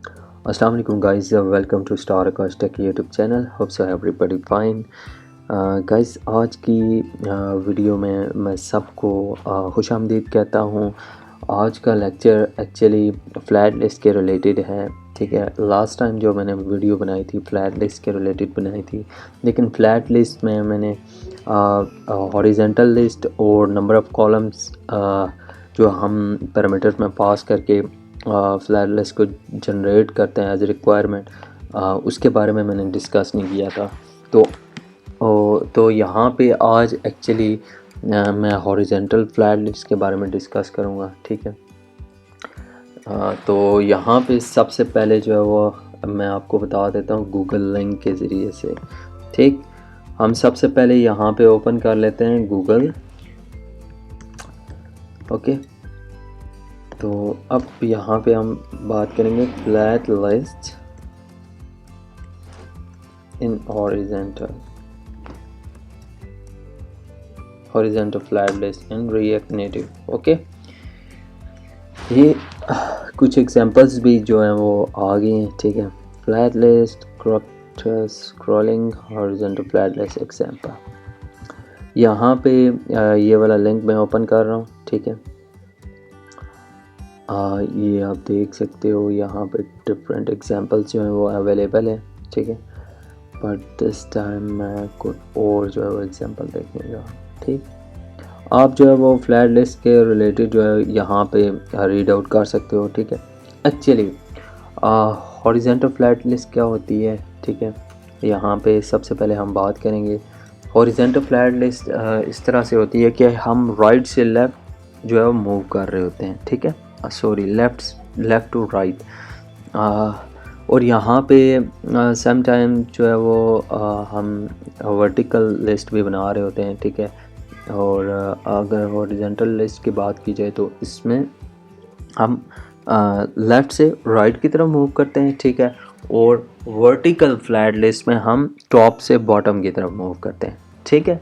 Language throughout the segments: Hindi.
अस्सलाम वालेकुम guys, welcome to Star Akash Tech YouTube channel. Hope so everybody fine. Guys, आज की वीडियो में मैं सबको खुशामदीद कहता हूँ। आज का लेक्चर एक्चुअली फ्लैट लिस्ट के रिलेटेड है। ठीक है, लास्ट टाइम जो मैंने वीडियो बनाई थी फ्लैट लिस्ट के रिलेटेड बनाई थी, लेकिन फ्लैट लिस्ट में मैंने हॉरिजेंटल लिस्ट और नंबर ऑफ़ कॉलम्स जो हम पैरामीटर्स में पास करके फ्लैट लिस्ट को जनरेट करते हैं एज ए रिक्वायरमेंट, उसके बारे में मैंने डिस्कस नहीं किया था। तो यहाँ पे आज एक्चुअली मैं हॉरिजेंटल फ्लैट लिस्ट के बारे में डिस्कस करूँगा। ठीक है, तो यहाँ पे सबसे पहले जो है वो मैं आपको बता देता हूँ गूगल लिंक के ज़रिए से। ठीक, हम सबसे पहले यहाँ पे ओपन कर लेते हैं गूगल। ओके, तो अब यहाँ पे हम बात करेंगे flat list in horizontal flat list in React native. Okay, ये कुछ एग्जांपल्स भी जो हैं वो आ गए हैं। ठीक है, flat list, scrolling, horizontal flat list example. यहाँ पे ये वाला लिंक मैं ओपन कर रहा हूँ। ठीक है, ये आप देख सकते हो यहाँ पे डिफरेंट एग्जांपल्स जो हैं वो अवेलेबल है। ठीक है, बट दिस टाइम मैं कुछ और जो है वो एग्जांपल देखेंगे। ठीक, आप जो है वो फ्लैट लिस्ट के रिलेटेड जो है यहाँ पे रीड आउट कर सकते हो। ठीक है, एक्चुअली हॉरिजेंटल फ्लैट लिस्ट क्या होती है। ठीक है, यहाँ पे सबसे पहले हम बात करेंगे हॉरिजेंटल फ्लैट लिस्ट इस तरह से होती है कि हम राइट से लेफ़्ट जो है वो मूव कर रहे होते हैं। ठीक है, सॉरी, लेफ़्ट टू राइट। और यहाँ पे सम टाइम जो है वो हम वर्टिकल लिस्ट भी बना रहे होते हैं। ठीक है, और अगर हॉरिजेंटल लिस्ट की बात की जाए तो इसमें हम लेफ़्ट से राइट की तरफ मूव करते हैं। ठीक है, और वर्टिकल फ्लैट लिस्ट में हम टॉप से बॉटम की तरफ मूव करते हैं। ठीक है,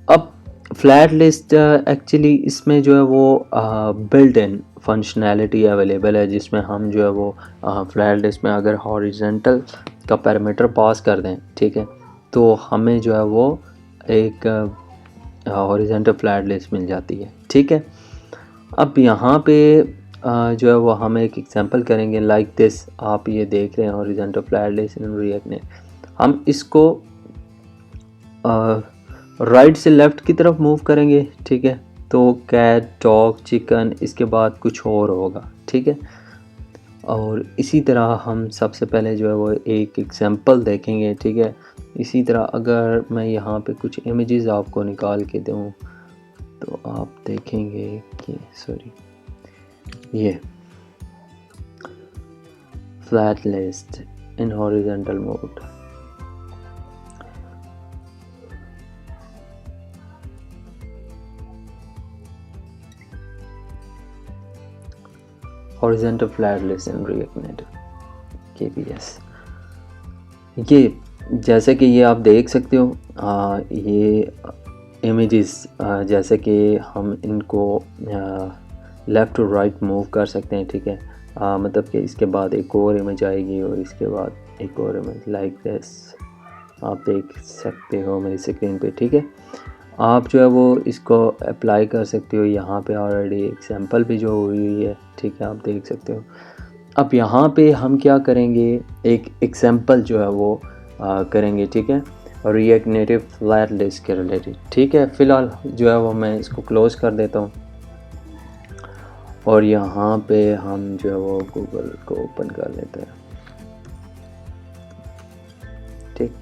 अब फ्लैट लिस्ट एक्चुअली इसमें जो है वो बिल्ट इन फंक्शनैलिटी अवेलेबल है, जिसमें हम जो है वो फ्लैट लिस्ट में अगर हॉरिजेंटल का पैरामीटर पास कर दें, ठीक है, तो हमें जो है वो एक हॉरिजेंटल फ्लैट लिस्ट मिल जाती है। ठीक है, अब यहाँ पे जो है वो हम एक एग्जांपल करेंगे लाइक दिस। आप ये देख रहे हैं horizontal flat list in React native. हम इसको राइट से लेफ़्ट की तरफ मूव करेंगे। ठीक है, तो कैट, डॉग, चिकन, इसके बाद कुछ और होगा। ठीक है, और इसी तरह हम सबसे पहले जो है वो एक एग्जांपल देखेंगे। ठीक है, इसी तरह अगर मैं यहाँ पे कुछ इमेजेस आपको निकाल के दूँ तो आप देखेंगे कि सॉरी, ये flat list in horizontal mode. Horizontal flat list in React native KPS। ये जैसे कि ये आप देख सकते हो, ये इमेजेस जैसे कि हम इनको लेफ़्ट टू राइट मूव कर सकते हैं। ठीक है, मतलब कि इसके बाद एक और इमेज आएगी और इसके बाद एक और इमेज लाइक दिस, आप देख सकते हो मेरी स्क्रीन पे। ठीक है, आप जो है वो इसको अप्लाई कर सकते हो। यहाँ पे ऑलरेडी एग्जांपल भी जो हुई है। ठीक है, आप देख सकते हो। अब यहाँ पे हम क्या करेंगे, एक एग्जांपल जो है वो करेंगे। ठीक है, रिएक्ट नेटिव फ्लैट लिस्ट के रिलेटेड। ठीक है, फ़िलहाल जो है वो मैं इसको क्लोज कर देता हूँ और यहाँ पे हम जो है वो गूगल को ओपन कर लेते हैं। ठीक,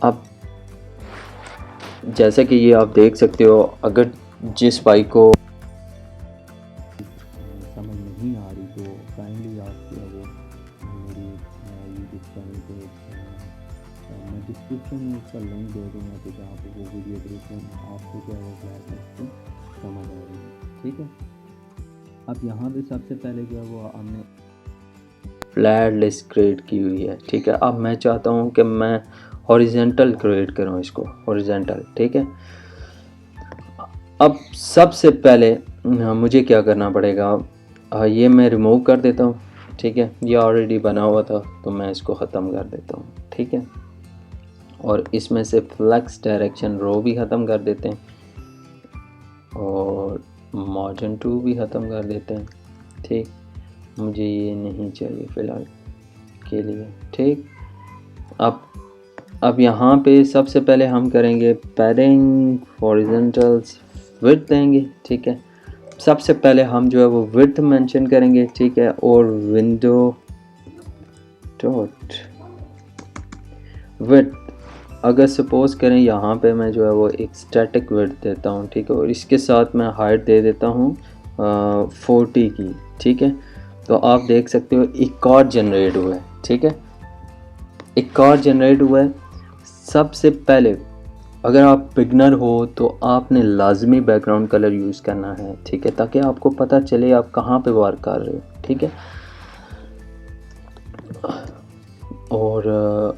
अब जैसे कि ये आप देख सकते हो, अगर जिस भाई को समझ नहीं आ रही तो काइंडली आप जो है वो मेरी यूट्यूब चैनल पे मैं डिस्क्रिप्शन में उसका लिंक दे दूँगा, तो जहाँ पे वो वीडियो देखते हैं आपको जो है वो फ्लैट लिस्ट समझ आ रही है। ठीक है, अब यहाँ पे सबसे पहले जो है वो हमने फ्लैट लिस्ट क्रिएट की हुई है। ठीक है, अब मैं चाहता हूँ कि मैं हॉरिजेंटल क्रिएट करूँ इसको, हॉरिजेंटल। ठीक है, अब सबसे पहले मुझे क्या करना पड़ेगा, ये मैं रिमूव कर देता हूँ। ठीक है, ये ऑलरेडी बना हुआ था तो मैं इसको ख़त्म कर देता हूँ। ठीक है, और इसमें से फ्लेक्स डायरेक्शन रो भी ख़त्म कर देते हैं और मार्जिन 2 भी ख़त्म कर देते हैं। ठीक, मुझे ये नहीं चाहिए फ़िलहाल के लिए। ठीक, अब यहाँ पे सबसे पहले हम करेंगे पैडिंग हॉरिजॉन्टल्स विड्थ देंगे। ठीक है, सबसे पहले हम जो है वो विड्थ मेंशन करेंगे। ठीक है, और विंडो डॉट विड्थ अगर सपोज करें यहाँ पे मैं जो है वो एक स्टैटिक विड्थ देता हूँ। ठीक है, और इसके साथ मैं हाइट दे देता हूँ 40 की। ठीक है, तो आप देख सकते हो एक और जनरेट हुआ है। ठीक है, एक और जनरेट हुआ है। सबसे पहले अगर आप बिगनर हो तो आपने लाजमी बैकग्राउंड कलर यूज़ करना है। ठीक है, ताकि आपको पता चले आप कहाँ पे वर्क कर रहे हो। ठीक है, और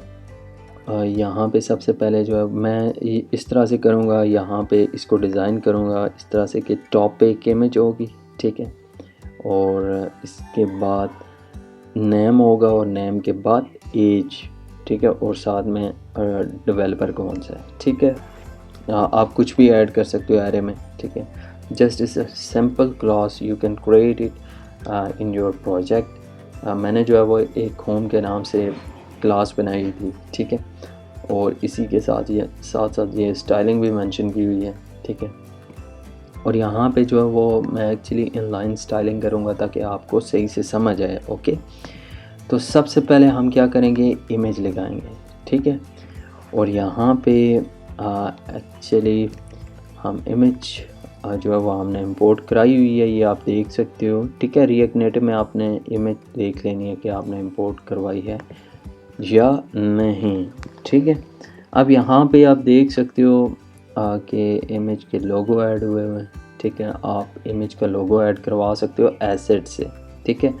यहाँ पे सबसे पहले जो है मैं इस तरह से करूँगा, यहाँ पे इसको डिज़ाइन करूँगा इस तरह से कि टॉप पे एक इमेज होगी। ठीक है, और इसके बाद नेम होगा और नेम के बाद एज। ठीक है, और साथ में डेवलपर कौन सा है। ठीक है, आप कुछ भी ऐड कर सकते हो एरे में। ठीक है, जस्ट इस simple class you can create it in your project. मैंने जो है वो एक होम के नाम से क्लास बनाई थी। ठीक है, और इसी के साथ ये स्टाइलिंग भी मेंशन की हुई है। ठीक है, और यहाँ पे जो है वो मैं एक्चुअली इनलाइन स्टाइलिंग करूँगा ताकि आपको सही से समझ आए। ओके, तो सबसे पहले हम क्या करेंगे, इमेज लगाएंगे। ठीक है, और यहाँ पे एक्चुअली हम इमेज जो है वो हमने इंपोर्ट कराई हुई है, ये आप देख सकते हो। ठीक है, रिएक्ट नेटिव में आपने इमेज देख लेनी है कि आपने इंपोर्ट करवाई है या नहीं। ठीक है, अब यहाँ पे आप देख सकते हो कि इमेज के लोगो ऐड हुए हैं। ठीक है, आप इमेज का लोगो ऐड करवा सकते हो एसेट से। ठीक है,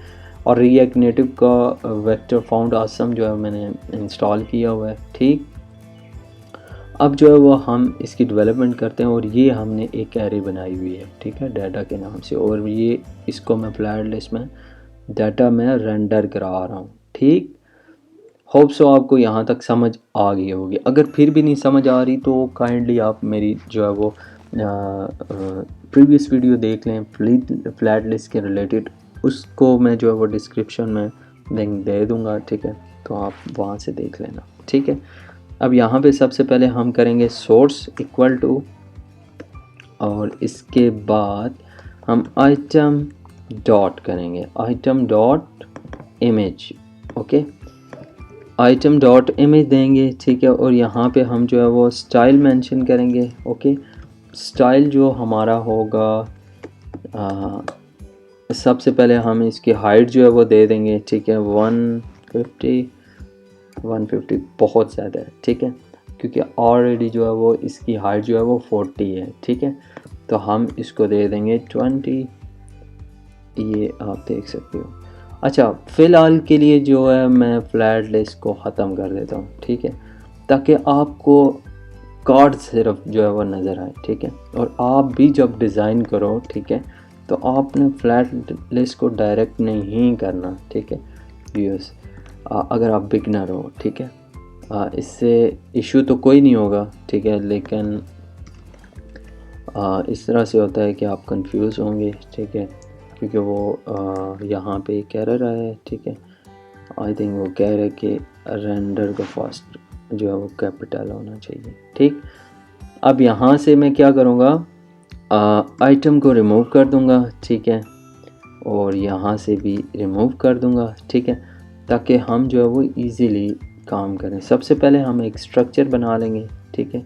और रिएक्ट नेटिव का वेक्टर फाउंड आसम जो है मैंने इंस्टॉल किया हुआ है। ठीक, अब जो है वो हम इसकी डेवलपमेंट करते हैं और ये हमने एक एरे बनाई हुई है। ठीक है, डाटा के नाम से, और ये इसको मैं फ्लैट लिस्ट में डाटा में रेंडर करा रहा हूँ। ठीक, होप सो आपको यहाँ तक समझ आ गई होगी। अगर फिर भी नहीं समझ आ रही तो काइंडली आप मेरी जो है वो प्रीवियस वीडियो देख लें फ्लैट लिस्ट के रिलेटेड, उसको मैं जो है वो डिस्क्रिप्शन में लिंक दे दूँगा। ठीक है, तो आप वहाँ से देख लेना। ठीक है, अब यहाँ पे सबसे पहले हम करेंगे सोर्स इक्वल टू, और इसके बाद हम आइटम डॉट करेंगे, item dot image. Okay, item dot image देंगे। ठीक है, और यहाँ पे हम जो है वो स्टाइल मेंशन करेंगे। ओके, स्टाइल जो हमारा होगा सबसे पहले हम इसकी हाइट जो है वो दे देंगे। ठीक है, 150 बहुत ज़्यादा है। ठीक है, क्योंकि ऑलरेडी जो है वो इसकी हाइट जो है वो 40 है। ठीक है, तो हम इसको दे देंगे 20। ये आप देख सकते हो। अच्छा, फ़िलहाल के लिए जो है मैं फ्लैट लिस्ट को ख़त्म कर देता हूँ। ठीक है, ताकि आपको कार्ड सिर्फ जो है वो नज़र आए। ठीक है, और आप भी जब डिज़ाइन करो, ठीक है, तो आपने फ्लैट लिस्ट को डायरेक्ट नहीं करना। ठीक है व्यूअर्स, अगर आप बिगनर हो। ठीक है, इससे इशू तो कोई नहीं होगा। ठीक है, लेकिन इस तरह से होता है कि आप कंफ्यूज होंगे। ठीक है, क्योंकि वो यहाँ पे एक एरर आया है। ठीक है, आई थिंक वो कह रहे कि रेंडर का फास्ट जो है वो कैपिटल होना चाहिए। ठीक, अब यहाँ से मैं क्या करूँगा, आइटम को रिमूव कर दूँगा। ठीक है, और यहाँ से भी रिमूव कर दूँगा। ठीक है, ताकि हम जो है वो इजीली काम करें। सबसे पहले हम एक स्ट्रक्चर बना लेंगे। ठीक है,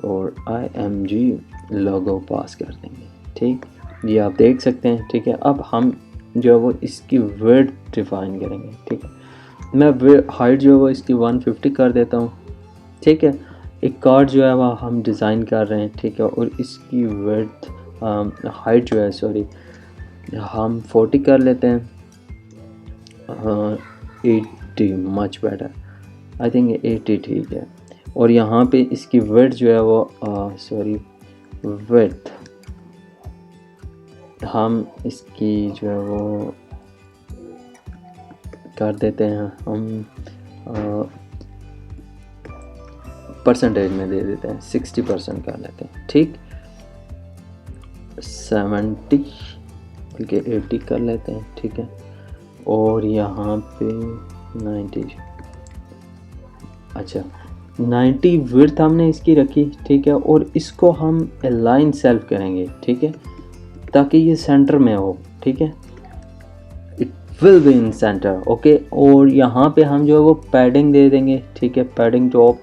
और IMG लोगो पास कर देंगे। ठीक, ये आप देख सकते हैं। ठीक है, अब हम जो है वो इसकी विड्थ डिफाइन करेंगे। ठीक है, मैं हाइट जो है वो इसकी 150 कर देता हूँ। ठीक है, एक कार्ड जो है वो हम डिज़ाइन कर रहे हैं। ठीक है, और इसकी विड्थ हाइट जो है सॉरी हम 40 कर लेते हैं। 80 मच बेटर, आई थिंक 80 ठीक है। और यहाँ पे इसकी विड्थ जो है वो सॉरी विड्थ हम इसकी जो है वो कर देते हैं हम परसेंटेज में दे देते हैं, 60% कर लेते हैं, ठीक। 70 बल्कि 80 कर लेते हैं, ठीक है। और यहाँ पे 90, अच्छा 90 विड्थ हमने इसकी रखी, ठीक है। और इसको हम अलाइन सेल्फ करेंगे, ठीक है, ताकि ये सेंटर में हो, ठीक है। It will be in centre, okay. और यहाँ पे हम जो है वो पैडिंग दे देंगे, ठीक है। पैडिंग टॉप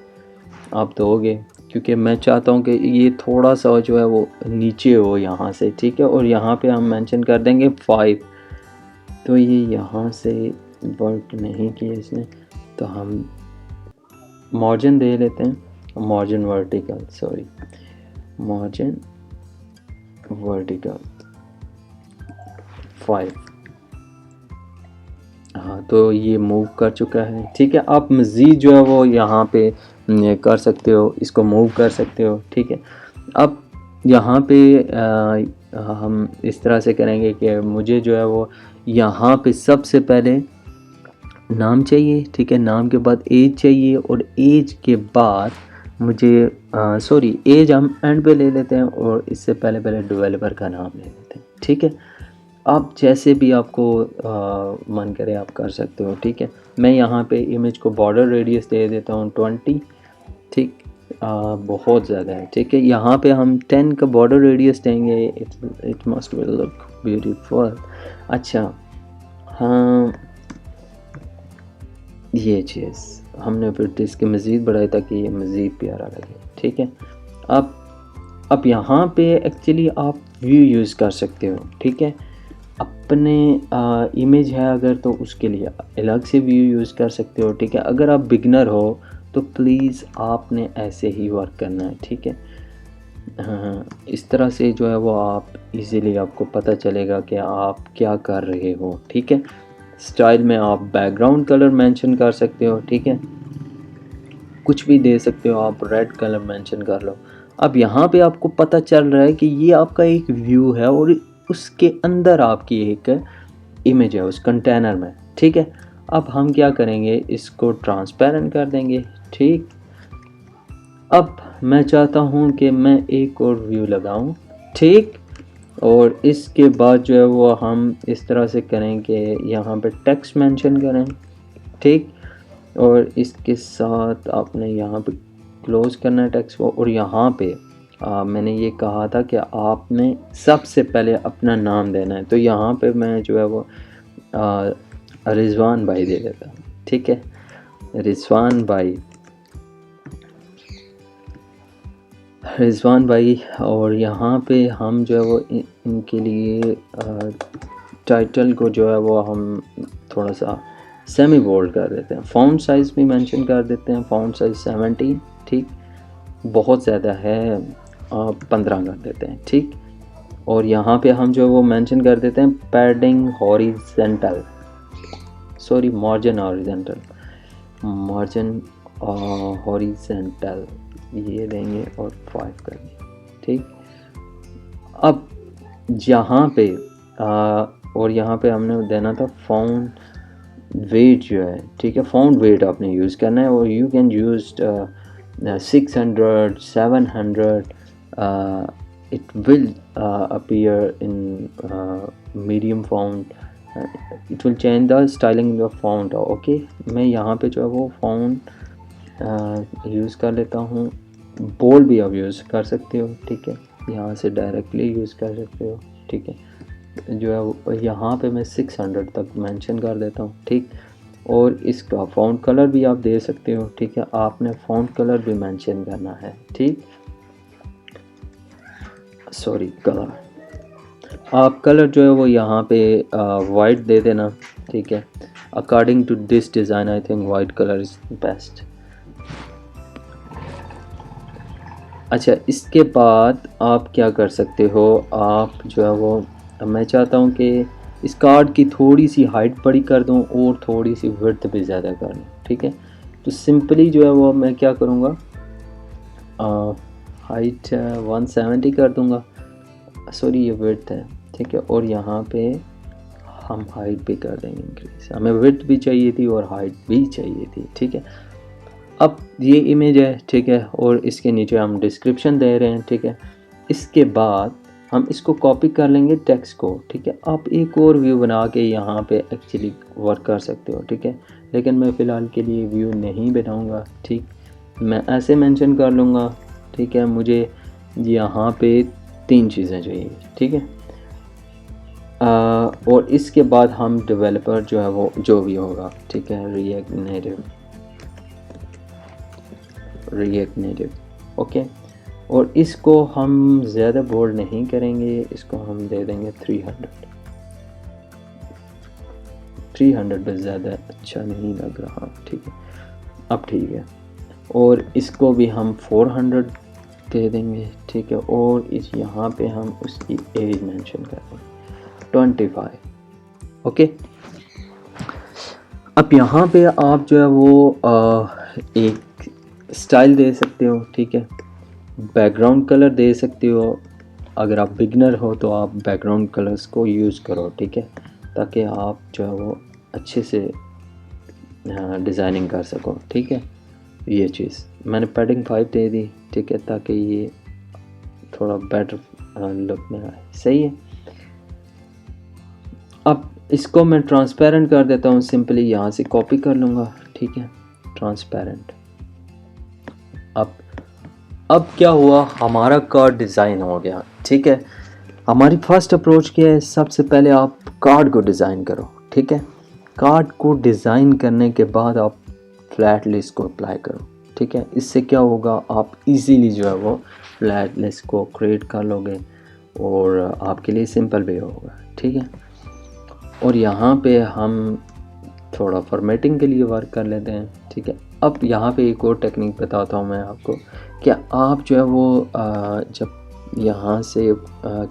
आप दोगे, क्योंकि मैं चाहता हूँ कि ये थोड़ा सा जो है वो नीचे हो यहाँ से, ठीक है। और यहाँ पे हम मेंशन कर देंगे 5, तो ये यहाँ से वर्क नहीं किया इसने, तो हम मार्जिन दे लेते हैं, margin vertical, sorry margin vertical 5। हाँ, तो ये मूव कर चुका है, ठीक है। आप मज़ीद जो है वो यहाँ पे कर सकते हो, इसको मूव कर सकते हो, ठीक है। अब यहाँ पे हम इस तरह से करेंगे कि मुझे जो है वो यहाँ पे सबसे पहले नाम चाहिए, ठीक है। नाम के बाद एज चाहिए, और एज के बाद मुझे सॉरी एज हम एंड पे ले लेते हैं, और इससे पहले डेवलपर का नाम ले लेते हैं, ठीक है। आप जैसे भी आपको मन करे आप कर सकते हो, ठीक है। मैं यहाँ पे इमेज को बॉर्डर रेडियस दे देता हूँ 20, ठीक। बहुत ज़्यादा है, ठीक है। यहाँ पे हम 10 का बॉर्डर रेडियस देंगे, it must will look beautiful. अच्छा, हाँ ये चीज़ हमने फिर इसके मज़ीद बढ़ाई ताकि ये मज़ीद प्यारा लगे, ठीक है। अब यहाँ पे एक्चुअली आप व्यू यूज़ कर सकते हो, ठीक है। अपने इमेज है अगर, तो उसके लिए अलग से व्यू यूज़ कर सकते हो, ठीक है। अगर आप बिगनर हो तो प्लीज़ आपने ऐसे ही वर्क करना है, ठीक है। हाँ, इस तरह से जो है वो आप इजीली आपको पता चलेगा कि आप क्या कर रहे हो, ठीक है। स्टाइल में आप बैकग्राउंड कलर मेंशन कर सकते हो, ठीक है, कुछ भी दे सकते हो आप, रेड कलर मेंशन कर लो। अब यहाँ पे आपको पता चल रहा है कि ये आपका एक व्यू है और उसके अंदर आपकी एक इमेज है उस कंटेनर में, ठीक है। अब हम क्या करेंगे, इसको ट्रांसपेरेंट कर देंगे, ठीक। अब मैं चाहता हूँ कि मैं एक और व्यू लगाऊँ, ठीक। और इसके बाद जो है वो हम इस तरह से करें कि यहाँ पे टेक्स्ट मेंशन करें, ठीक। और इसके साथ आपने यहाँ पे क्लोज करना है टेक्स्ट को, और यहाँ पे मैंने ये कहा था कि आपने सबसे पहले अपना नाम देना है, तो यहाँ पे मैं जो है वो रिजवान भाई दे देता हूँ, ठीक है, रिजवान भाई। और यहाँ पे हम जो है वो इनके लिए टाइटल को जो है वो हम थोड़ा सा सेमी बोल्ड कर देते हैं, फ़ॉन्ट साइज़ भी मेंशन कर देते हैं, फ़ॉन्ट साइज़ 17, ठीक। बहुत ज़्यादा है, 15 कर देते हैं, ठीक। और यहाँ पे हम जो है वो मेंशन कर देते हैं padding horizontal, sorry margin horizontal, margin horizontal ये देंगे और 5 कर देंगे, ठीक। अब यहाँ पे और यहाँ पे हमने देना था फ़ॉन्ट वेट जो है, ठीक है। फ़ॉन्ट वेट आपने यूज़ करना है, और you can use 600 700, it will appear in medium font, it will change the styling in the font, okay। मैं यहाँ पे जो है वो फ़ॉन्ट यूज़ कर लेता हूँ, बोल्ड भी आप यूज़ कर सकते हो, ठीक है, यहाँ से डायरेक्टली यूज़ कर सकते हो, ठीक है। जो है वो यहाँ पे मैं 600 तक मेंशन कर देता हूँ, ठीक। और इसका फ़ॉन्ट कलर भी आप दे सकते हो, ठीक है, आपने फ़ॉन्ट कलर भी मेंशन करना है, ठीक। सॉरी कलर, आप कलर जो है वो यहाँ पे वाइट दे देना, ठीक है। According to this design I think white colour is best. अच्छा, इसके बाद आप क्या कर सकते हो, आप जो है वो, मैं चाहता हूँ कि इस कार्ड की थोड़ी सी हाइट बड़ी कर दूँ और थोड़ी सी विड्थ भी ज़्यादा कर दूँ, ठीक है। तो सिंपली जो है वो मैं क्या करूँगा, हाइट 170 कर दूँगा, सॉरी ये विड्थ है, ठीक है। और यहाँ पे हम हाइट भी कर देंगे इंक्रीज, हमें विड्थ भी चाहिए थी और हाइट भी चाहिए थी, ठीक है। अब ये इमेज है, ठीक है, और इसके नीचे हम डिस्क्रिप्शन दे रहे हैं, ठीक है। इसके बाद हम इसको कॉपी कर लेंगे टेक्स्ट को, ठीक है। आप एक और व्यू बना के यहाँ पे एक्चुअली वर्क कर सकते हो, ठीक है, लेकिन मैं फ़िलहाल के लिए व्यू नहीं बनाऊँगा, ठीक। मैं ऐसे मेंशन कर लूँगा, ठीक है। मुझे यहाँ पे 3 चीज़ें चाहिए, ठीक है। और इसके बाद हम डेवलपर जो है वो जो भी होगा, ठीक है, रिएक्ट नेटिव, ओके। और इसको हम ज़्यादा बोल्ड नहीं करेंगे, इसको हम दे देंगे 300 बस, ज़्यादा अच्छा नहीं लग रहा, ठीक है। अब ठीक है, और इसको भी हम 400 दे देंगे, ठीक है। और इस यहाँ पे हम उसकी एज मेंशन कर देंगे 25, ओके। अब यहाँ पे आप जो है वो एक स्टाइल दे सकते हो, ठीक है। बैकग्राउंड कलर दे सकते हो, अगर आप बिगनर हो तो आप बैकग्राउंड कलर्स को यूज़ करो, ठीक है, ताकि आप जो है वो अच्छे से डिज़ाइनिंग कर सको, ठीक है। ये चीज़ मैंने पैडिंग 5 दे दी, ठीक है, ताकि ये थोड़ा बेटर लुक में आए, सही है। अब इसको मैं ट्रांसपेरेंट कर देता हूँ, सिंपली यहाँ से कॉपी कर लूँगा, ठीक है, ट्रांसपेरेंट। अब क्या हुआ, हमारा कार्ड डिज़ाइन हो गया, ठीक है। हमारी फर्स्ट अप्रोच क्या है, सबसे पहले आप कार्ड को डिज़ाइन करो, ठीक है। कार्ड को डिज़ाइन करने के बाद आप फ्लैट लिस्ट को अप्लाई करो, ठीक है। इससे क्या होगा, आप इजीली जो है वो फ्लैट लिस्ट को क्रिएट कर लोगे और आपके लिए सिंपल भी होगा, ठीक है। और यहाँ पे हम थोड़ा फॉर्मेटिंग के लिए वर्क कर लेते हैं, ठीक है। अब यहाँ पे एक और टेक्निक बताता हूँ मैं आपको, क्या आप जो है वो जब यहाँ से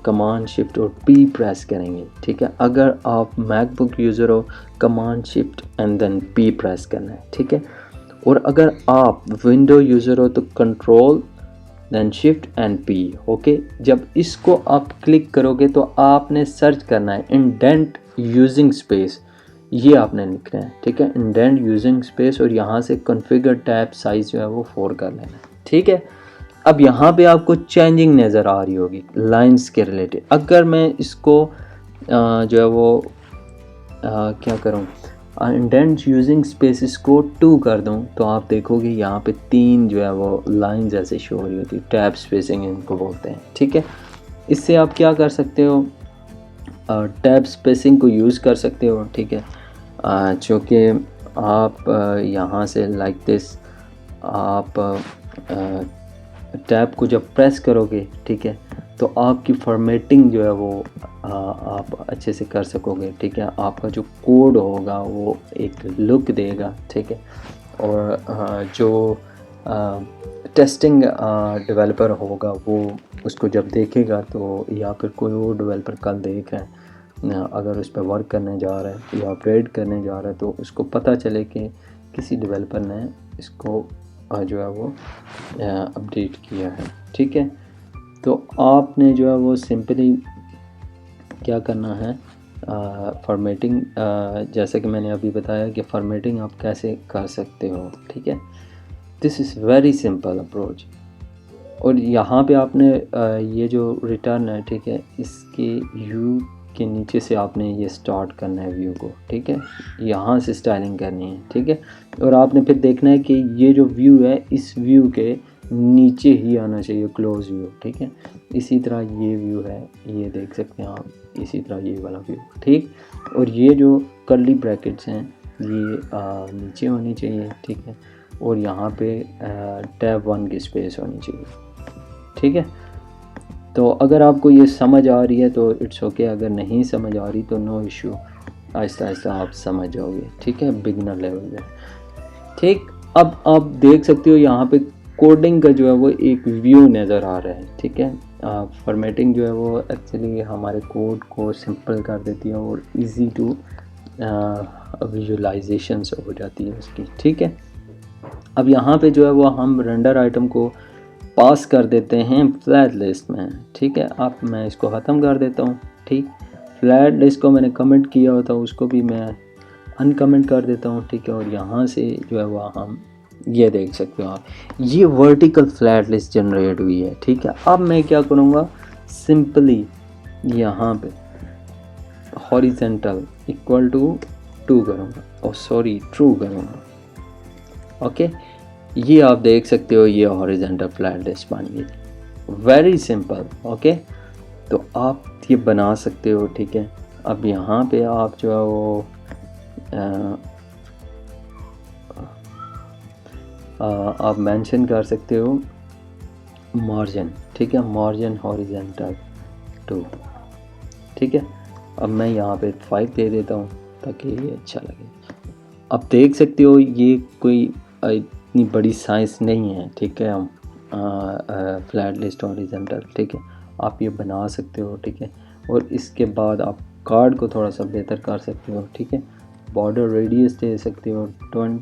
कमांड शिफ्ट और पी प्रेस करेंगे, ठीक है। अगर आप मैकबुक यूज़र हो, command shift and then P press करना है, ठीक है। और अगर आप विंडो यूज़र हो तो control then shift and P, okay. जब इसको आप क्लिक करोगे तो आपने सर्च करना है इंडेंट यूजिंग स्पेस, ये आपने लिखना है, ठीक है, इंडेंट यूजिंग स्पेस, और यहाँ से कॉन्फ़िगर टैब साइज़ जो है वो 4 कर लेना है, ठीक है। अब यहाँ पे आपको चेंजिंग नज़र आ रही होगी लाइंस के रिलेटेड। अगर मैं इसको जो है वो क्या करूँ, इंडेंट यूजिंग स्पेसिस को 2 कर दूँ, तो आप देखोगे यहाँ पे 3 जो है वो लाइंस ऐसे शो हो रही होती है, टैब स्पेसिंग इनको बोलते हैं, ठीक है। इससे आप क्या कर सकते हो, टैब स्पेसिंग को यूज़ कर सकते हो, ठीक है। चूँकि आप यहाँ से लाइक दिस आप टैब को जब प्रेस करोगे, ठीक है, तो आपकी फॉर्मेटिंग जो है वो आप अच्छे से कर सकोगे, ठीक है। आपका जो कोड होगा वो एक लुक देगा, ठीक है। और जो टेस्टिंग डेवलपर होगा वो उसको जब देखेगा, तो या फिर कोई और डेवलपर कल देख रहा है, अगर उस पर वर्क करने जा रहा है या अपग्रेड करने जा रहा है, तो उसको पता चले कि किसी डेवलपर ने इसको जो है वो अपडेट किया है, ठीक है। तो आपने जो है वो सिंपली क्या करना है, फॉर्मेटिंग, जैसे कि मैंने अभी बताया कि फॉर्मेटिंग आप कैसे कर सकते हो, ठीक है। This is very simple approach. और यहाँ पे आपने ये जो रिटर्न है, ठीक है, इसके व्यू के नीचे से आपने ये स्टार्ट करना है व्यू को, ठीक है, यहाँ से स्टाइलिंग करनी है, ठीक है। और आपने फिर देखना है कि ये जो व्यू है इस व्यू के नीचे ही आना चाहिए क्लोज व्यू, ठीक है। इसी तरह ये व्यू है, ये देख सकते हैं आप, इसी तरह ये वाला व्यू, ठीक। और ये जो कर्ली ब्रैकेट्स हैं ये नीचे होनी चाहिए, ठीक है। और यहाँ पे टैब 1 की स्पेस होनी चाहिए, ठीक है। तो अगर आपको ये समझ आ रही है तो इट्स ओके, अगर नहीं समझ आ रही तो नो इशू, आहिस्ता आहिस्ता आप समझ जाओगे, ठीक है, बिगिनर लेवल में, ठीक। अब आप देख सकते हो यहाँ पे कोडिंग का जो है वो एक व्यू नज़र आ रहा है, ठीक है। फॉर्मेटिंग जो है वो एक्चुअली हमारे कोड को सिंपल कर देती है और इजी टू विजुअलाइजेशन हो जाती है उसकी, ठीक है। अब यहाँ पे जो है वो हम रेंडर आइटम को पास कर देते हैं फ्लैट लिस्ट में, ठीक है। अब मैं इसको ख़त्म कर देता हूँ, ठीक। फ्लैट लिस्ट को मैंने कमेंट किया होता उसको भी मैं अनकमेंट कर देता हूँ, ठीक है। और यहाँ से जो है वो हम ये देख सकते हो आप, ये वर्टिकल फ्लैट लिस्ट जनरेट हुई है, ठीक है। अब मैं क्या करूँगा, सिंपली यहाँ पे हॉरिजेंटल इक्वल टू 2 करूँगा, और सॉरी ट्रू करूँगा, ओके। ये आप देख सकते हो, ये हॉरिजेंटल फ्लैट लिस्ट बन गई, वेरी सिंपल, ओके। तो आप ये बना सकते हो, ठीक है। अब यहाँ पे आप जो है वो आप मेंशन कर सकते हो मार्जिन, ठीक है, मार्जिन हॉरिजेंटल 2, ठीक है। अब मैं यहाँ पे 5 दे देता हूँ ताकि ये अच्छा लगे। अब देख सकते हो ये कोई इतनी बड़ी साइंस नहीं है, ठीक है। फ्लैट लिस्ट हॉरिजेंटल, ठीक है, आप ये बना सकते हो, ठीक है। और इसके बाद आप कार्ड को थोड़ा सा बेहतर कर सकते हो, ठीक है। बॉर्डर रेडियस दे सकते हो 10,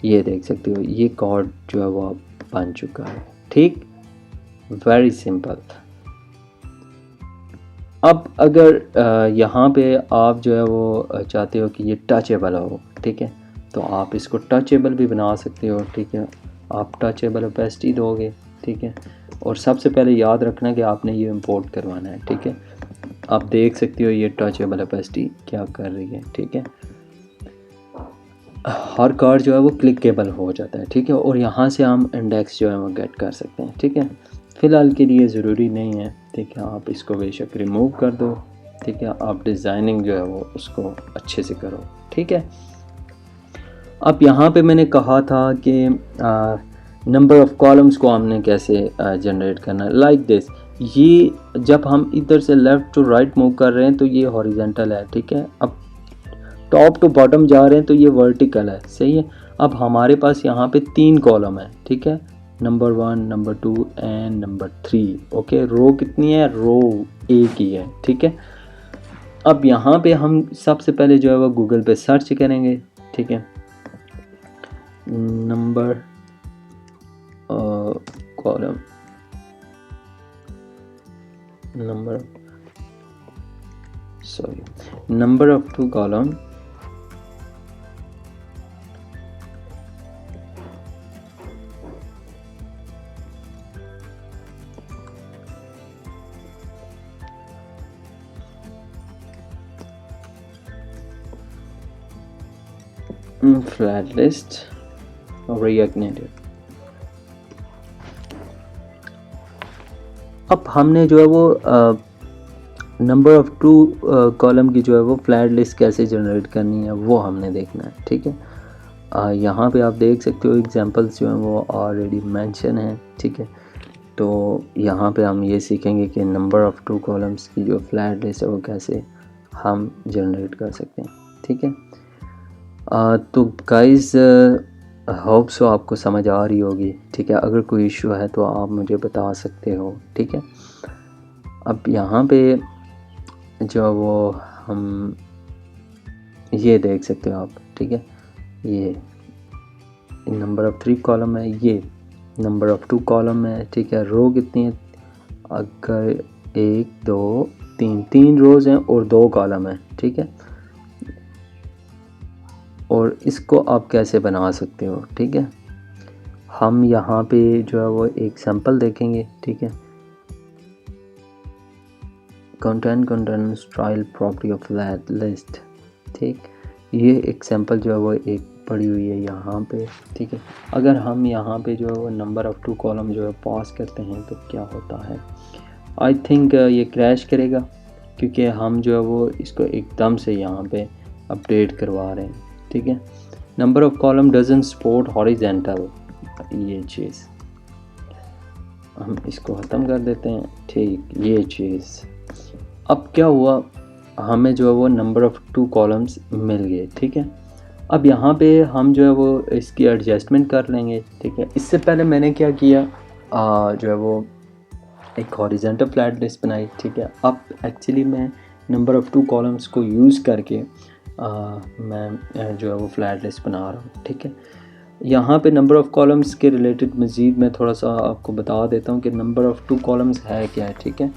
ये देख सकते हो, ये कार्ड जो है वो आप बन चुका है, ठीक, वेरी सिंपल। अब अगर यहाँ पे आप जो है वो चाहते हो कि ये टचेबल हो, ठीक है, तो आप इसको टचेबल भी बना सकते हो, ठीक है। आप टचेबल ओपेसिटी दोगे, ठीक है। और सबसे पहले याद रखना कि आपने ये इंपोर्ट करवाना है, ठीक है। आप देख सकते हो ये टचेबल ओपेसिटी क्या कर रही है, ठीक है। हर कार्ड जो है वो क्लिकेबल हो जाता है, ठीक है। और यहाँ से हम इंडेक्स जो है वो गेट कर सकते हैं, ठीक है। फ़िलहाल के लिए ज़रूरी नहीं है, ठीक है। आप इसको बेशक रिमूव कर दो, ठीक है। आप डिज़ाइनिंग जो है वो उसको अच्छे से करो, ठीक है। अब यहाँ पे मैंने कहा था कि नंबर ऑफ़ कॉलम्स को हमने कैसे जनरेट करना है, लाइक दिस। ये जब हम इधर से लेफ़्ट टू राइट मूव कर रहे हैं तो ये हॉरिजेंटल है, ठीक है। अब टॉप टू बॉटम जा रहे हैं तो ये वर्टिकल है, सही है। अब हमारे पास यहाँ पे 3 कॉलम है, ठीक है, number 1, number 2 and number 3, okay. Row कितनी है, रो एक ही है, ठीक है। अब यहाँ पे हम सबसे पहले जो है वो गूगल पे सर्च करेंगे, ठीक है, number column, number of 2 column, flat list react native. अब हमने जो है वो नंबर ऑफ़ 2 कॉलम की जो है वो फ्लैट लिस्ट कैसे जनरेट करनी है वो हमने देखना है, ठीक है। यहाँ पे आप देख सकते हो एग्जांपल्स जो हैं वो ऑलरेडी मेंशन है, ठीक है। तो यहाँ पे हम ये सीखेंगे कि नंबर ऑफ़ 2 कॉलम्स की जो फ्लैट लिस्ट है वो कैसे हम जनरेट कर सकते हैं, ठीक है। तो गाइज़ होप सो आपको समझ आ रही होगी, ठीक है। अगर कोई इशू है तो आप मुझे बता सकते हो, ठीक है। अब यहाँ पे जो वो हम ये देख सकते हो आप, ठीक है, ये नंबर ऑफ़ 3 कॉलम है, ये नंबर ऑफ़ 2 कॉलम है, ठीक है। रो कितनी है, अगर 1 2 3 रोज़ हैं और 2 कॉलम है, ठीक है। और इसको आप कैसे बना सकते हो, ठीक है। हम यहाँ पे जो है वो एक सैम्पल देखेंगे, ठीक है। Content style property of flat list, ठीक, ये एक सैम्पल जो है वो एक पड़ी हुई है यहाँ पे, ठीक है। अगर हम यहाँ पे जो है वो नंबर ऑफ़ 2 कॉलम जो है पास करते हैं तो क्या होता है, आई थिंक ये क्रैश करेगा, क्योंकि हम जो है वो इसको एकदम से यहाँ पे अपडेट करवा रहे हैं, ठीक है। Number of column doesn't support horizontal, ये चीज़ हम इसको ख़त्म कर देते हैं, ठीक, ये चीज़। अब क्या हुआ, हमें जो है वो नंबर ऑफ़ 2 कॉलम्स मिल गए, ठीक है। अब यहाँ पे हम जो है वो इसकी एडजस्टमेंट कर लेंगे, ठीक है। इससे पहले मैंने क्या किया, जो है वो एक हॉरिजेंटल फ्लैट लिस्ट बनाई, ठीक है। अब एक्चुअली मैं नंबर ऑफ़ 2 कॉलम्स को यूज़ करके मैं जो है वो फ्लैट लिस्ट बना रहा हूँ, ठीक है। यहाँ पे नंबर ऑफ़ कॉलम्स के रिलेटेड मज़ीद मैं थोड़ा सा आपको बता देता हूँ कि नंबर ऑफ़ 2 कॉलम्स है क्या है, ठीक है।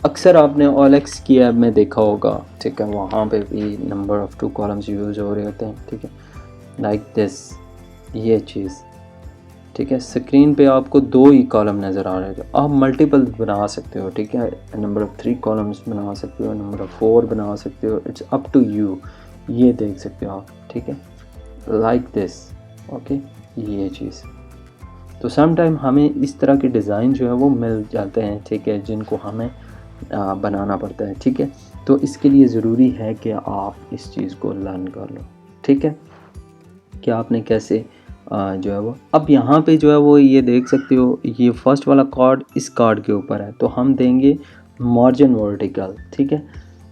अक्सर आपने OLX की ऐप में देखा होगा, ठीक है, वहाँ पे भी नंबर ऑफ़ 2 कॉलम्स यूज़ हो रहे होते हैं, ठीक है, लाइक दिस, ये चीज़, ठीक है। स्क्रीन पे आपको 2 ही कॉलम नज़र आ रहे हैं, आप मल्टीपल बना सकते हो, ठीक है, नंबर ऑफ़ 3 कॉलम्स बना सकते हो, नंबर ऑफ़ 4 बना सकते हो, इट्स अप टू यू, ये देख सकते हो आप, ठीक है, लाइक दिस, ओके, ये चीज़। तो सम टाइम हमें इस तरह के डिज़ाइन जो है वो मिल जाते हैं, ठीक है, जिनको हमें बनाना पड़ता है, ठीक है। तो इसके लिए ज़रूरी है कि आप इस चीज़ को लर्न कर लो, ठीक है, कि आपने कैसे जो है वो, अब यहाँ पे जो है वो ये देख सकते हो, ये फर्स्ट वाला कार्ड इस कार्ड के ऊपर है, तो हम देंगे मार्जिन वर्टिकल, ठीक है,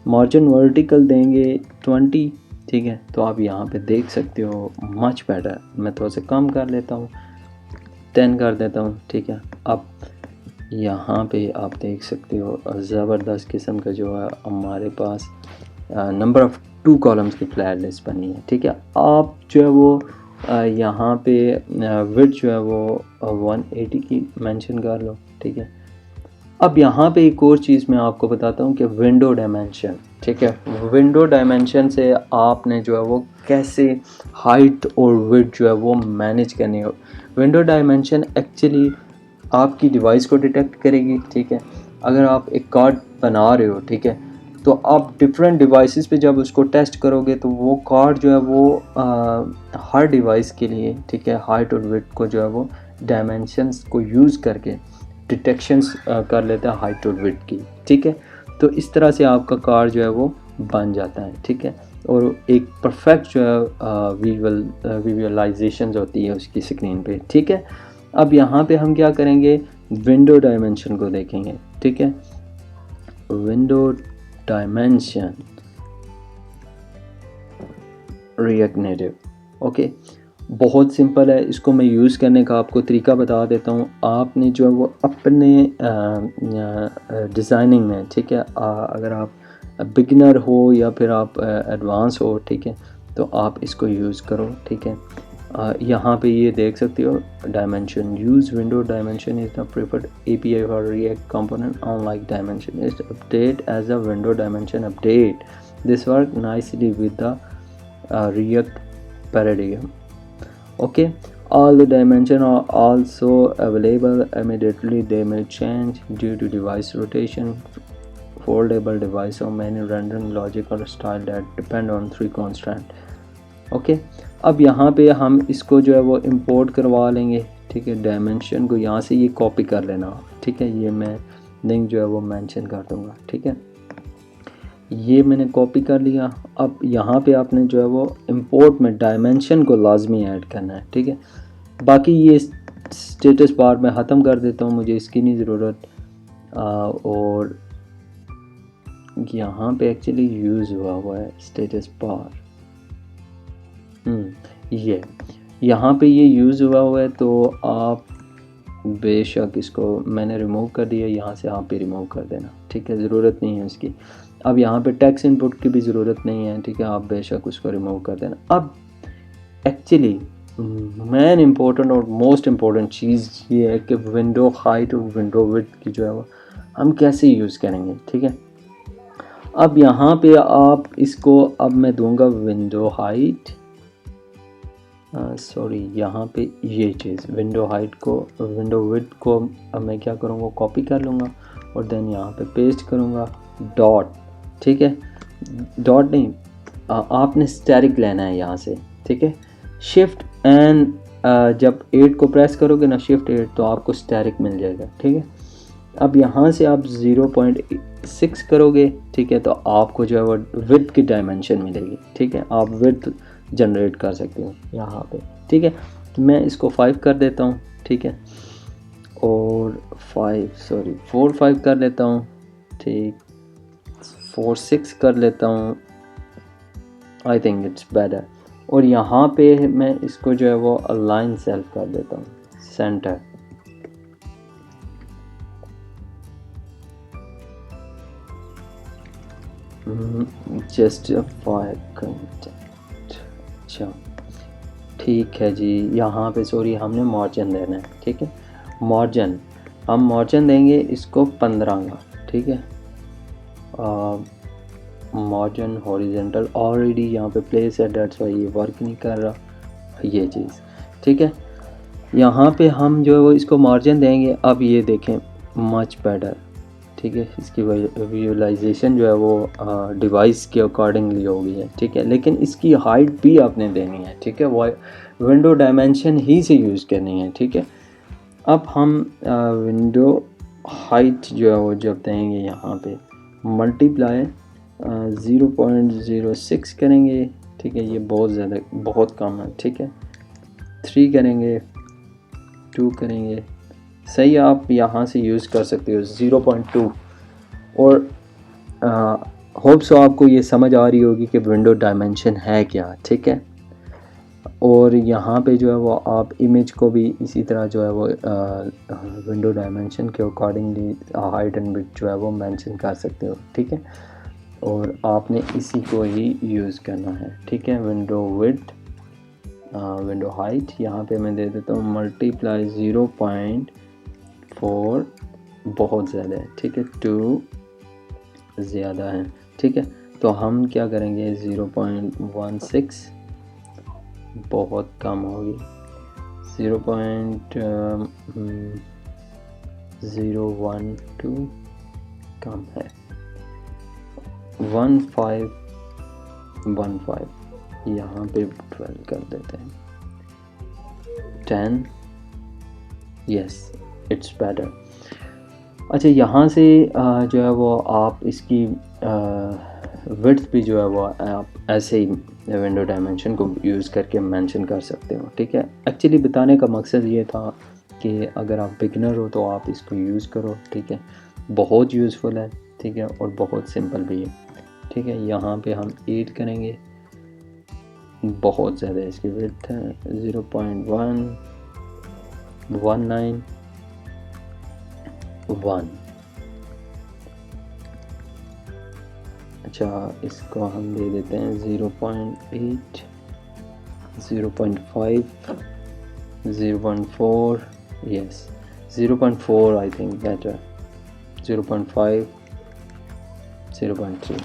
मार्जिन वर्टिकल देंगे 20, ठीक है। तो आप यहाँ पे देख सकते हो मच बेटर, मैं थोड़ा सा कम कर लेता हूँ, 10 कर देता हूँ, ठीक है। अब यहाँ पे आप देख सकते हो ज़बरदस्त किस्म का जो है हमारे पास नंबर ऑफ़ 2 कॉलम्स की फ्लैट लिस्ट बनी है, ठीक है। आप जो है वो यहाँ पे विड्थ जो है वो 180 की मेंशन कर लो, ठीक है। अब यहाँ पे एक और चीज़ मैं आपको बताता हूँ कि विंडो डायमेंशन, ठीक है, विंडो डायमेंशन से आपने जो है वो कैसे हाइट और विड्थ जो है वो मैनेज करनी हो। विंडो डायमेंशन एक्चुअली आपकी डिवाइस को डिटेक्ट करेगी, ठीक है। अगर आप एक कार्ड बना रहे हो, ठीक है, तो आप डिफरेंट डिवाइसेस पे जब उसको टेस्ट करोगे तो वो कार्ड जो है वो हर डिवाइस के लिए, ठीक है, हाइट और विड्थ को जो है वो डायमेंशंस को यूज़ करके डिटेक्शंस कर लेता है हाइट और विड्थ की, ठीक है। तो इस तरह से आपका कार्ड जो है वो बन जाता है, ठीक है, और एक परफेक्ट जो है विजुअलाइजेशन होती है उसकी स्क्रीन पे, ठीक है। अब यहाँ पे हम क्या करेंगे, विंडो डायमेंशन को देखेंगे, ठीक है, window dimension react native, okay, बहुत सिंपल है। इसको मैं यूज़ करने का आपको तरीका बता देता हूँ। आपने जो है वो अपने डिज़ाइनिंग में, ठीक है, अगर आप बिगिनर हो या फिर आप एडवांस हो, ठीक है, तो आप इसको यूज़ करो, ठीक है। यहाँ पे ये देख सकते हो dimension, use window dimension is the preferred API for React component unlike dimension is update as a window dimension update, this work nicely with the React paradigm. Okay, all the dimensions are also available immediately. They may change due to device rotation, foldable device, or many rendering logic or style that depend on 3 constraint. Okay, अब यहाँ पे हम इसको जो है वो इंपोर्ट करवा लेंगे, ठीक है, डायमेंशन को यहाँ से ये कॉपी कर लेना, ठीक है, ये मैं लिंक जो है वो मेंशन कर दूँगा, ठीक है, ये मैंने कॉपी कर लिया। अब यहाँ पे आपने जो है वो इंपोर्ट में डायमेंशन को लाजमी ऐड करना है, ठीक है। बाकी ये स्टेटस बार मैं ख़त्म कर देता हूँ, मुझे इसकी नहीं ज़रूरत। और यहाँ पे एक्चुअली यूज़ हुआ है स्टेटस बार, ये यहाँ पे ये यूज़ हुआ है, तो आप बेशक इसको मैंने रिमूव कर दिया, यहाँ से आप भी रिमूव कर देना, ठीक है, ज़रूरत नहीं है उसकी। अब यहाँ पे टेक्स्ट इनपुट की भी ज़रूरत नहीं है, ठीक है, आप बेशक उसको रिमूव कर देना। अब एक्चुअली मेन इम्पोर्टेंट और मोस्ट इम्पोर्टेंट चीज़ ये है कि विंडो हाइट और विंडो विड्थ की जो है वो हम कैसे यूज़ करेंगे, ठीक है। अब यहाँ पे आप इसको, अब मैं दूंगा विंडो हाइट, सॉरी, यहाँ पे ये चीज़ विंडो हाइट को, विंडो विड्थ को अब मैं क्या करूँगा, कॉपी कर लूँगा और देन यहाँ पे पेस्ट करूँगा, डॉट, ठीक है, डॉट नहीं, आपने स्टैटिक लेना है यहाँ से, ठीक है, शिफ्ट एंड जब 8 को प्रेस करोगे ना, शिफ्ट 8, तो आपको स्टैटिक मिल जाएगा, ठीक है। अब यहाँ से आप 0.6 करोगे, ठीक है, तो आपको जो है वो विड्थ की डायमेंशन मिलेगी, ठीक है, आप विड्थ जनरेट कर सकते हो यहाँ पे, ठीक है। तो मैं इसको 5 कर देता हूँ, ठीक है, और 4-5 कर लेता हूँ, ठीक, 4-6 कर लेता हूँ, आई थिंक इट्स बेटर। और यहाँ पे मैं इसको जो है वो अलाइन सेल्फ कर देता हूँ, सेंटर, जस्ट 5 अच्छा, ठीक है जी। यहाँ पे सॉरी हमने मार्जिन देना है, ठीक है, मार्जिन हम मार्जिन देंगे इसको 15 का, ठीक है, मार्जिन हॉरिजेंटल ऑलरेडी यहाँ पे प्लेस है, डेट्स वाई ये वर्क नहीं कर रहा ये चीज़, ठीक है। यहाँ पे हम जो है वो इसको मार्जिन देंगे। अब ये देखें मच बेटर, ठीक है। इसकी विजुअलाइजेशन जो है वो डिवाइस के अकॉर्डिंगली होगी है, ठीक है। लेकिन इसकी हाइट भी आपने देनी है, ठीक है। वो विंडो डायमेंशन ही से यूज़ करनी है, ठीक है। अब हम विंडो हाइट जो है वो जब देंगे यहाँ पे मल्टीप्लाई 0.06 करेंगे, ठीक है। ये बहुत ज़्यादा बहुत कम है, ठीक है। 3 करेंगे, 2 करेंगे, सही। आप यहाँ से यूज़ कर सकते हो 0.2। और होप सो आपको ये समझ आ रही होगी कि विंडो डायमेंशन है क्या, ठीक है। और यहाँ पे जो है वो आप इमेज को भी इसी तरह जो है वो विंडो डायमेंशन के अकॉर्डिंगली हाइट एंड विड्थ जो है वो मेंशन कर सकते हो, ठीक है। और आपने इसी को ही यूज़ करना है, ठीक है। विंडो विड्थ, विंडो हाइट यहाँ पे मैं दे देता हूँ मल्टीप्लाई 0.4, बहुत ज़्यादा है, ठीक है। 2 ज़्यादा है, ठीक है। तो हम क्या करेंगे 0.16, बहुत कम होगी। 0.012 कम है। 1515 यहाँ पे 12 कर देते हैं। 10, यस इट्स बेटर। अच्छा, यहाँ से जो है वो आप इसकी विड्थ भी जो है वो आप ऐसे ही विंडो डायमेंशन को यूज़ करके मेंशन कर सकते हो, ठीक है। एक्चुअली बताने का मकसद ये था कि अगर आप बिगिनर हो तो आप इसको यूज़ करो, ठीक है। बहुत यूज़फुल है, ठीक है, और बहुत सिंपल भी है, ठीक है। यहाँ पे हम 8 करेंगे, बहुत ज़्यादा इसकी विड्थ है। 0.191। अच्छा, इसको हम दे देते हैं 0.8, 0.5, 0.4, यस 0.4 आई थिंक बेटर। 0.5, 0.3।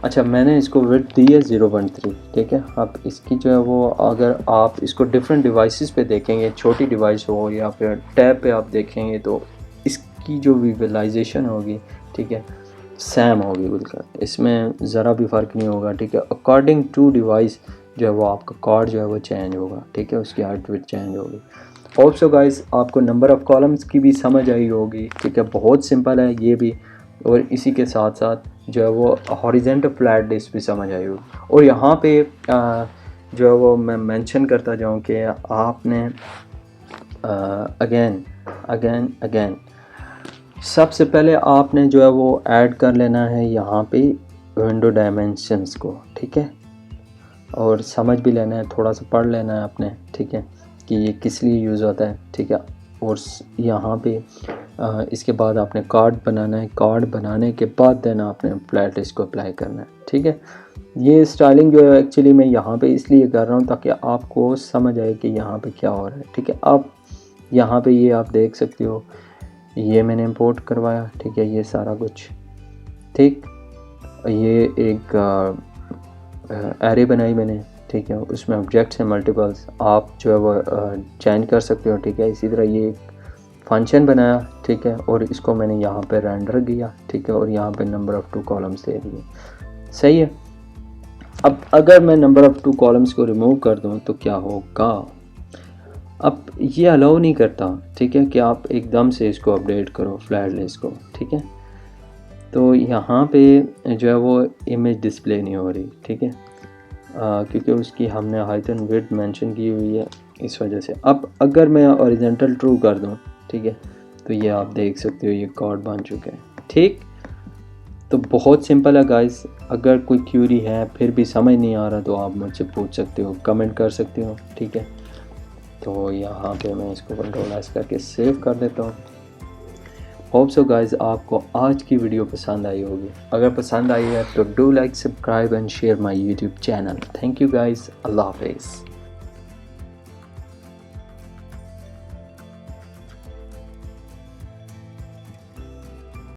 अच्छा, मैंने इसको विड्थ दी है 0.3, ठीक है। अब इसकी जो है वो अगर आप इसको डिफरेंट डिवाइसेस पे देखेंगे, छोटी डिवाइस हो या फिर टैब पे आप देखेंगे तो इसकी जो विजुअलाइजेशन होगी, ठीक है, सेम होगी बिल्कुल। इसमें ज़रा भी फ़र्क नहीं होगा, ठीक है। अकॉर्डिंग टू डिवाइस जो है वो आपका कार्ड जो है वो चेंज होगा, ठीक है, उसकी हाइट विड्थ चेंज होगी। होप सो गाइस आपको नंबर ऑफ़ कॉलम्स की भी समझ आई होगी, ठीक है। बहुत सिंपल है ये भी, और इसी के साथ साथ जो है वो हॉरिजेंटल फ्लैट डिस्क भी समझ आई होगी। और यहाँ पे जो है वो मैं मेंशन करता जाऊँ कि आपने अगेन सबसे पहले आपने जो है वो ऐड कर लेना है यहाँ पे विंडो डायमेंशंस को, ठीक है। और समझ भी लेना है, थोड़ा सा पढ़ लेना है आपने, ठीक है, कि ये किस लिए यूज़ होता है, ठीक है। और यहाँ पे इसके बाद आपने कार्ड बनाना है। कार्ड बनाने के बाद देना आपने फ्लैट डिस्क को अप्लाई करना है, ठीक है। ये स्टाइलिंग जो है एक्चुअली मैं यहाँ पे इसलिए कर रहा हूँ ताकि आपको समझ आए कि यहाँ पे क्या हो रहा है, ठीक है। आप यहाँ पे ये आप देख सकते हो, ये मैंने इंपोर्ट करवाया, ठीक है, ये सारा कुछ, ठीक। ये एक एरे बनाई मैंने, ठीक है, उसमें ऑब्जेक्ट्स हैं मल्टीपल्स, आप जो है वो चेंज कर सकते हो, ठीक है। इसी तरह ये एक फंक्शन बनाया, ठीक है, और इसको मैंने यहाँ पे रेंडर किया, ठीक है, और यहाँ पे नंबर ऑफ़ 2 कॉलम्स दे दिए, सही है। अब अगर मैं नंबर ऑफ़ 2 कॉलम्स को रिमूव कर दूँ तो क्या होगा। अब ये अलाउ नहीं करता, ठीक है, कि आप एकदम से इसको अपडेट करो फ्लैट लिस्ट को, ठीक है। तो यहाँ पे जो है वो इमेज डिस्प्ले नहीं हो रही, ठीक है, क्योंकि उसकी हमने हाइट एंड विड्थ मेंशन की हुई है, इस वजह से। अब अगर मैं हॉरिजॉन्टल ट्रू कर दूँ, ठीक है, तो ये आप देख सकते हो ये कार्ड बन चुके हैं, ठीक। तो बहुत सिंपल है गाइस। अगर कोई क्यूरी है फिर भी समझ नहीं आ रहा तो आप मुझसे पूछ सकते हो, कमेंट कर सकते हो, ठीक है। तो यहाँ पे मैं इसको कंट्रोल एस करके सेव कर देता हूँ। होप सो गाइस आपको आज की वीडियो पसंद आई होगी। अगर पसंद आई है तो do like, subscribe and share my YouTube channel. Thank you guys, अल्लाह हाफिज़।